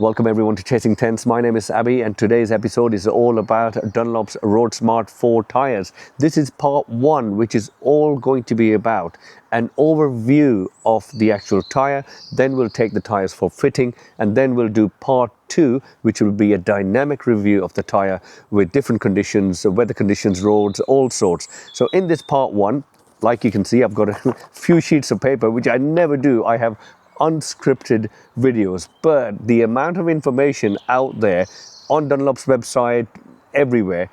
Welcome everyone to Chasing Tents. My name is Abby and today's episode is all about Dunlop's Roadsmart 4 tyres. This is part 1, which is all going to be about an overview of the actual tyre. Then we'll take the tyres for fitting, and then we'll do part 2, which will be a dynamic review of the tyre with different conditions, weather conditions, roads, all sorts. So in this part 1, like you can see, I've got a few sheets of paper, which I never do. I have unscripted videos, but the amount of information out there on Dunlop's website, everywhere,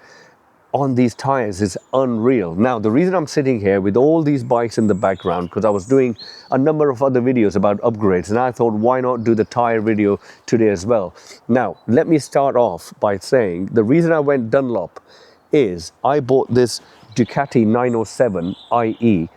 on these tires is unreal. Now, the reason I'm sitting here with all these bikes in the background, because I was doing a number of other videos about upgrades, and I thought, why not do the tire video today as well? Now, let me start off by saying the reason I went Dunlop is I bought this Ducati 907 IE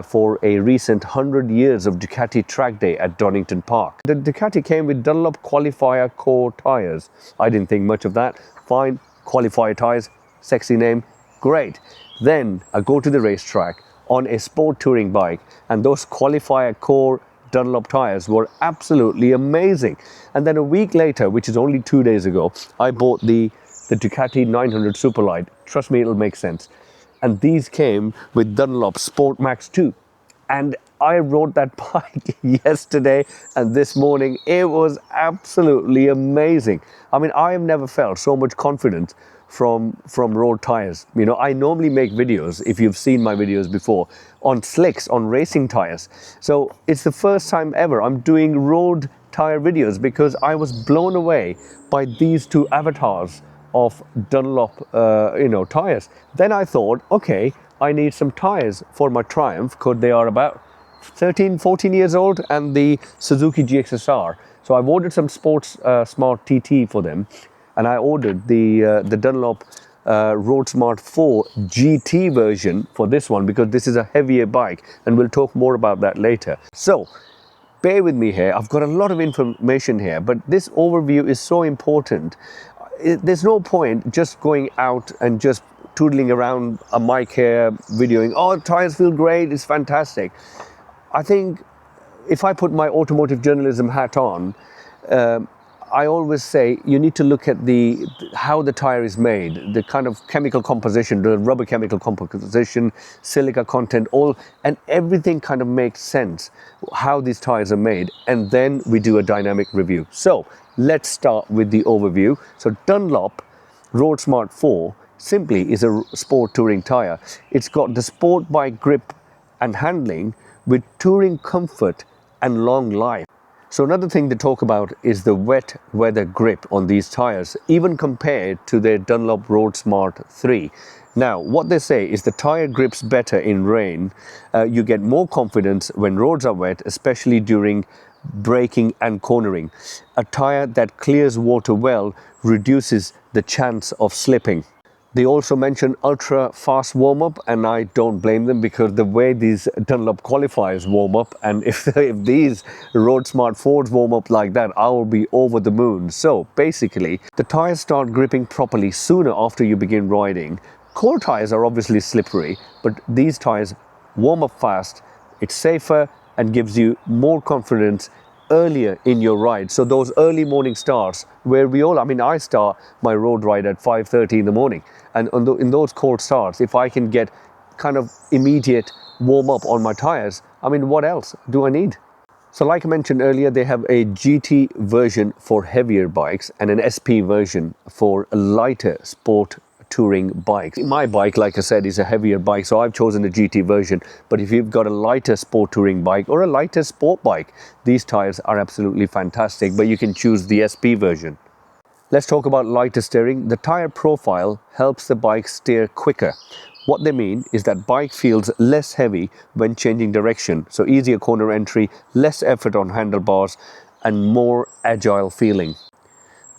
for a recent 100 years of Ducati track day at Donington Park. The Ducati came with Dunlop qualifier core tyres. I didn't think much of that. Fine, qualifier tyres, sexy name, great. Then I go to the racetrack on a sport touring bike, and those qualifier core Dunlop tyres were absolutely amazing. And then a week later, which is only 2 days ago, I bought the Ducati 900 Superlight. Trust me, it'll make sense. And these came with Dunlop Sport Max 2. And I rode that bike yesterday and this morning. It was absolutely amazing. I mean, I have never felt so much confidence from road tires. You know, I normally make videos, if you've seen my videos before, on slicks, on racing tires. So it's the first time ever I'm doing road tire videos because I was blown away by these two avatars of Dunlop tires. Then I thought, okay, I need some tires for my Triumph because they are about 13-14 years old, and the Suzuki GXSR. So I've ordered some Sports Smart TT for them, and I ordered the Dunlop Roadsmart 4 GT version for this one because this is a heavier bike, and we'll talk more about that later. So bear with me here. I've got a lot of information here, but this overview is so important. There's no point just going out and just tootling around a mic here, videoing, oh, the tires feel great, it's fantastic. I think if I put my automotive journalism hat on, I always say you need to look at how the tire is made, the kind of chemical composition, the rubber chemical composition, silica content, and everything kind of makes sense, how these tires are made, and then we do a dynamic review. So let's start with the overview. So Dunlop Roadsmart 4 simply is a sport touring tire. It's got the sport bike grip and handling with touring comfort and long life. So another thing to talk about is the wet weather grip on these tires, even compared to their Dunlop Roadsmart 3. Now, what they say is the tire grips better in rain. You get more confidence when roads are wet, especially during braking and cornering. A tire that clears water well reduces the chance of slipping. They also mention ultra fast warm-up, and I don't blame them because the way these Dunlop qualifiers warm up, and if these Roadsmart Fords warm up like that, I will be over the moon. So basically, the tires start gripping properly sooner after you begin riding. Cold tires are obviously slippery, but these tires warm up fast. It's safer and gives you more confidence earlier in your ride. So those early morning starts where I start my road ride at 5:30 in the morning, and in those cold starts, if I can get kind of immediate warm up on my tires, what else do I need? So like I mentioned earlier, they have a GT version for heavier bikes and an SP version for lighter sport touring bikes. My bike, like I said, is a heavier bike, so I've chosen the GT version. But if you've got a lighter sport touring bike or a lighter sport bike, these tires are absolutely fantastic, but you can choose the SP version. Let's talk about lighter steering. The tire profile helps the bike steer quicker. What they mean is that bike feels less heavy when changing direction, so easier corner entry, less effort on handlebars, and more agile feeling.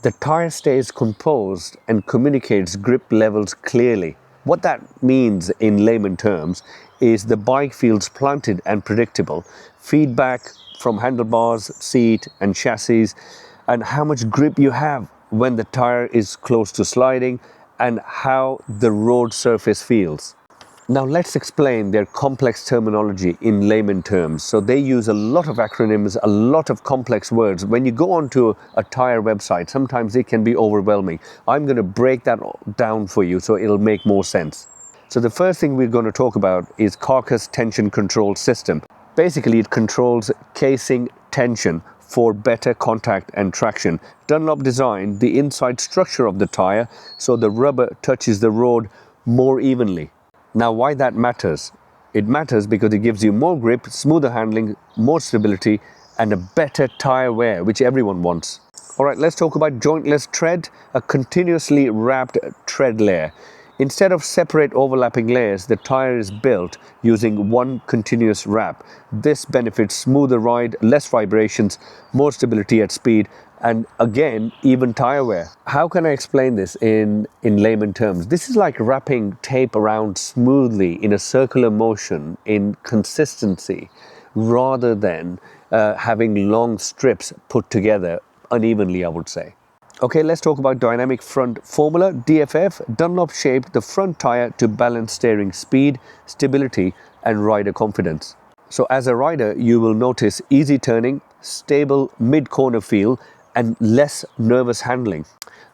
The tire stays composed and communicates grip levels clearly. What that means in layman terms is the bike feels planted and predictable. Feedback from handlebars, seat and chassis, and how much grip you have when the tire is close to sliding, and how the road surface feels. Now let's explain their complex terminology in layman terms. So they use a lot of acronyms, a lot of complex words. When you go onto a Tyre website, sometimes it can be overwhelming. I'm going to break that down for you so it'll make more sense. So the first thing we're going to talk about is CARCASS tension control system. Basically, it controls casing tension for better contact and traction. Dunlop designed the inside structure of the tyre so the rubber touches the road more evenly. Now, why that matters? It matters because it gives you more grip, smoother handling, more stability, and a better tyre wear, which everyone wants. All right, let's talk about jointless tread, a continuously wrapped tread layer. Instead of separate overlapping layers, the tyre is built using one continuous wrap. This benefits smoother ride, less vibrations, more stability at speed, and again, even tyre wear. How can I explain this in layman terms? This is like wrapping tape around smoothly in a circular motion in consistency, rather than having long strips put together unevenly, I would say. Okay, let's talk about dynamic front formula, DFF. Dunlop shaped the front tyre to balance steering speed, stability, and rider confidence. So as a rider, you will notice easy turning, stable mid-corner feel, and less nervous handling.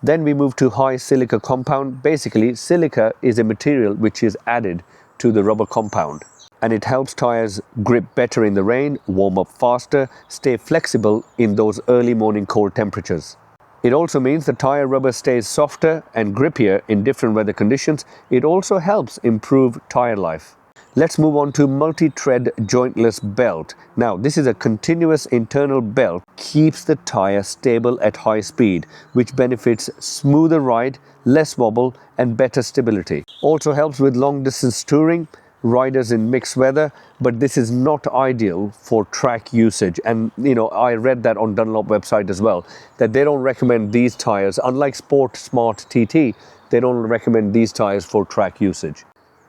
Then we move to high silica compound. Basically, silica is a material which is added to the rubber compound, and it helps tyres grip better in the rain, warm up faster, stay flexible in those early morning cold temperatures. It also means the tyre rubber stays softer and grippier in different weather conditions. It also helps improve tyre life. Let's move on to multi-tread jointless belt. Now, this is a continuous internal belt, keeps the tyre stable at high speed, which benefits smoother ride, less wobble, and better stability. Also helps with long distance touring, riders in mixed weather, but this is not ideal for track usage. And I read that on Dunlop website as well, that they don't recommend these tyres. Unlike Sport Smart TT, they don't recommend these tyres for track usage.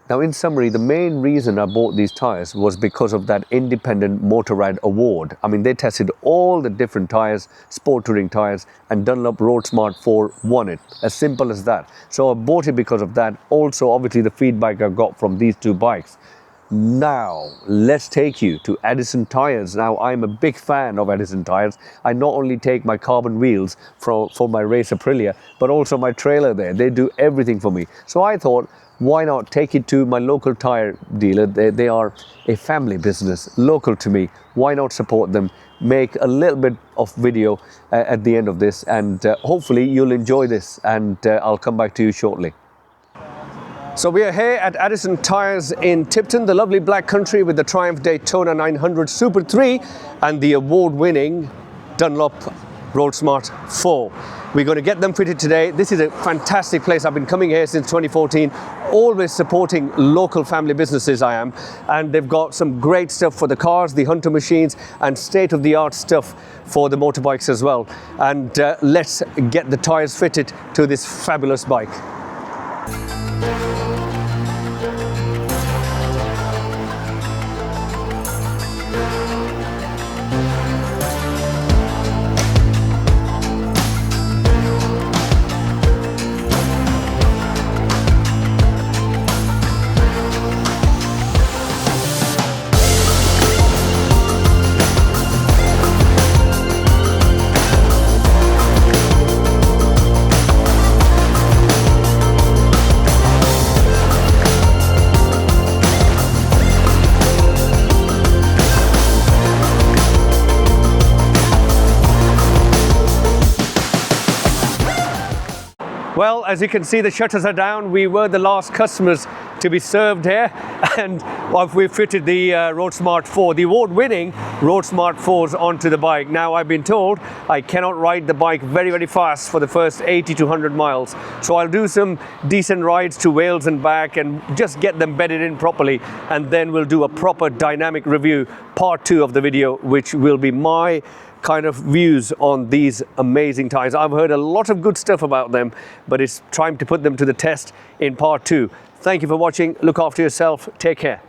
Now, in summary, the main reason I bought these tyres was because of that independent Motorrad award. I mean, they tested all the different tyres, sport touring tyres, and Dunlop Roadsmart 4 won it. As simple as that. So I bought it because of that. Also, obviously, the feedback I got from these two bikes. Now, let's take you to Addison Tyres. Now, I'm a big fan of Addison Tyres. I not only take my carbon wheels for my race Aprilia, but also my trailer there. They do everything for me. So I thought, why not take it to my local tyre dealer? They are a family business, local to me. Why not support them? Make a little bit of video at the end of this, and hopefully you'll enjoy this, and I'll come back to you shortly. So we are here at Addison Tyres in Tipton, the lovely Black Country, with the Triumph Daytona 900 Super 3 and the award-winning Dunlop Roadsmart 4. We're going to get them fitted today. This is a fantastic place. I've been coming here since 2014, always supporting local family businesses I am. And they've got some great stuff for the cars, the Hunter machines, and state-of-the-art stuff for the motorbikes as well. And let's get the tyres fitted to this fabulous bike. Well, as you can see, the shutters are down. We were the last customers to be served here, and we've fitted the Roadsmart 4, the award-winning Roadsmart 4s onto the bike. Now, I've been told I cannot ride the bike very, very fast for the first 80 to 100 miles. So I'll do some decent rides to Wales and back and just get them bedded in properly, and then we'll do a proper dynamic review, part 2 of the video, which will be my kind of views on these amazing tyres. I've heard a lot of good stuff about them, but it's time to put them to the test in part 2. Thank you for watching. Look after yourself. Take care.